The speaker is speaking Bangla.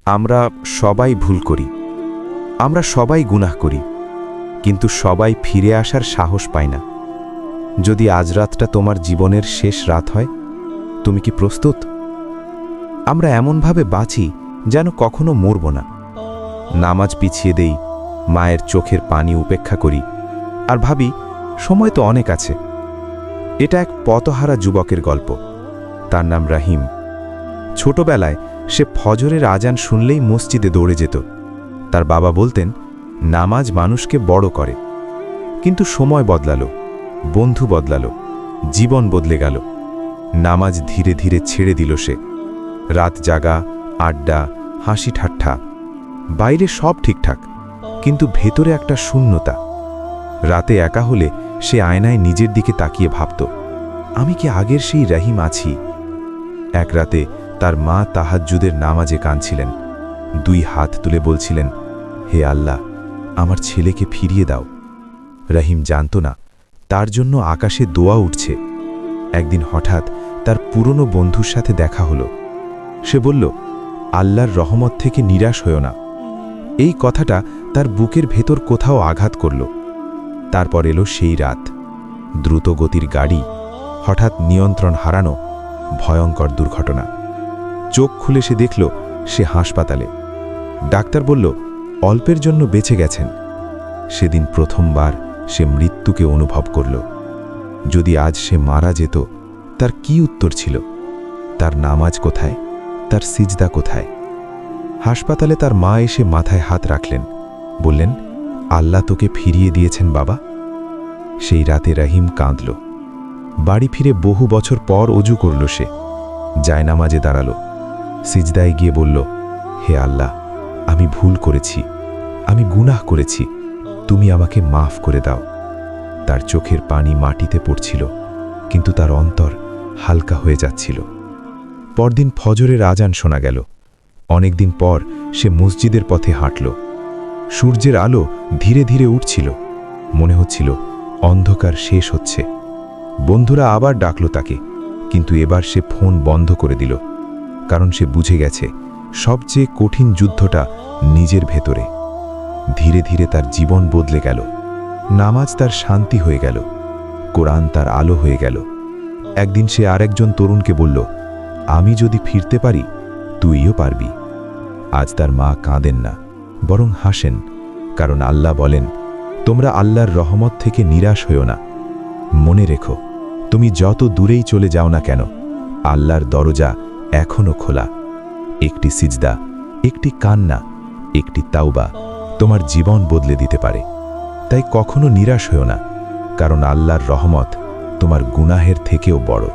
আমরা সবাই ভুল করি, আমরা সবাই গুনাহ করি, কিন্তু সবাই ফিরে আসার সাহস পায় না। যদি আজ রাতটা তোমার জীবনের শেষ রাত হয়, তুমি কি প্রস্তুত? আমরা এমনভাবে বাঁচি যেন কখনো মরব না। নামাজ পিছিয়ে দেই, মায়ের চোখের পানি উপেক্ষা করি, আর ভাবি সময় তো অনেক আছে। এটা এক পথহারা যুবকের গল্প। তার নাম রাহিম। ছোটবেলায় সে ফজরের আজান শুনলেই মসজিদে দৌড়ে যেত। তার বাবা বলতেন, নামাজ মানুষকে বড় করে। কিন্তু সময় বদলালো, বন্ধু বদলালো, জীবন বদলে গেল। নামাজ ধীরে ধীরে ছেড়ে দিল সে। রাত জাগা, আড্ডা, হাসি ঠাট্টা, বাইরে সব ঠিকঠাক, কিন্তু ভেতরে একটা শূন্যতা। রাতে একা হলে সে আয়নায় নিজের দিকে তাকিয়ে ভাবত, আমি কি আগের সেই রাহিম আছি? এক রাতে তার মা তাহাজ্জুদের নামাজে কাঁদছিলেন। 2 হাত তুলে বলছিলেন, হে আল্লাহ, আমার ছেলেকে ফিরিয়ে দাও। রাহিম জানত না, তার জন্য আকাশে দোয়া উঠছে। একদিন হঠাৎ তার পুরনো বন্ধুর সাথে দেখা হলো। সে বলল, আল্লাহর রহমত থেকে নিরাশ হয়ো না। এই কথাটা তার বুকের ভেতর কোথাও আঘাত করল। তারপর এলো সেই রাত। দ্রুত গতির গাড়ি, হঠাৎ নিয়ন্ত্রণ হারানো, ভয়ঙ্কর দুর্ঘটনা। চোখ খুলে সে দেখল সে হাসপাতালে। ডাক্তার বলল, অল্পের জন্য বেঁচে গেছেন। সেদিন প্রথমবার সে মৃত্যুকে অনুভব করল। যদি আজ সে মারা যেত, তার কি উত্তর ছিল? তার নামাজ কোথায়? তার সিজদা কোথায়? হাসপাতালে তার মা এসে মাথায় হাত রাখলেন, বললেন, আল্লাহ তোকে ফিরিয়ে দিয়েছেন বাবা। সেই রাতে রাহিম কাঁদল। বাড়ি ফিরে বহু বছর পর অজু করল সে। জায়নামাজে দাঁড়ালো, সিজদায় গিয়ে বলল, হে আল্লাহ, আমি ভুল করেছি, আমি গুনাহ করেছি, তুমি আমাকে মাফ করে দাও। তার চোখের পানি মাটিতে পড়ছিল, কিন্তু তার অন্তর হালকা হয়ে যাচ্ছিল। পরদিন ফজরের আজান শোনা গেল। অনেকদিন পর সে মসজিদের পথে হাঁটল। সূর্যের আলো ধীরে ধীরে উঠছিল। মনে হচ্ছিল অন্ধকার শেষ হচ্ছে। বন্ধুরা আবার ডাকল তাকে, কিন্তু এবার সে ফোন বন্ধ করে দিল, কারণ সে বুঝে গেছে সবচেয়ে কঠিন যুদ্ধটা নিজের ভেতরে। ধীরে ধীরে তার জীবন বদলে গেল। নামাজ তার শান্তি হয়ে গেল, কোরআন তার আলো হয়ে গেল। একদিন সে আরেকজন তরুণকে বলল, আমি যদি ফিরতে পারি, তুইও পারবি। আজ তার মা কাঁদেন না, বরং হাসেন, কারণ আল্লাহ বলেন, তোমরা আল্লাহর রহমত থেকে নিরাশ হইও না। মনে রেখো, তুমি যত দূরেই চলে যাও না কেন, আল্লাহর দরজা এখনো খোলা। একটি সিজদা, একটি কান্না, একটি তাওবা তোমার জীবন বদলে দিতে পারে। তাই কখনো নিরাশ হইও না, কারণ আল্লাহর রহমত তোমার গুনাহের থেকেও বড়।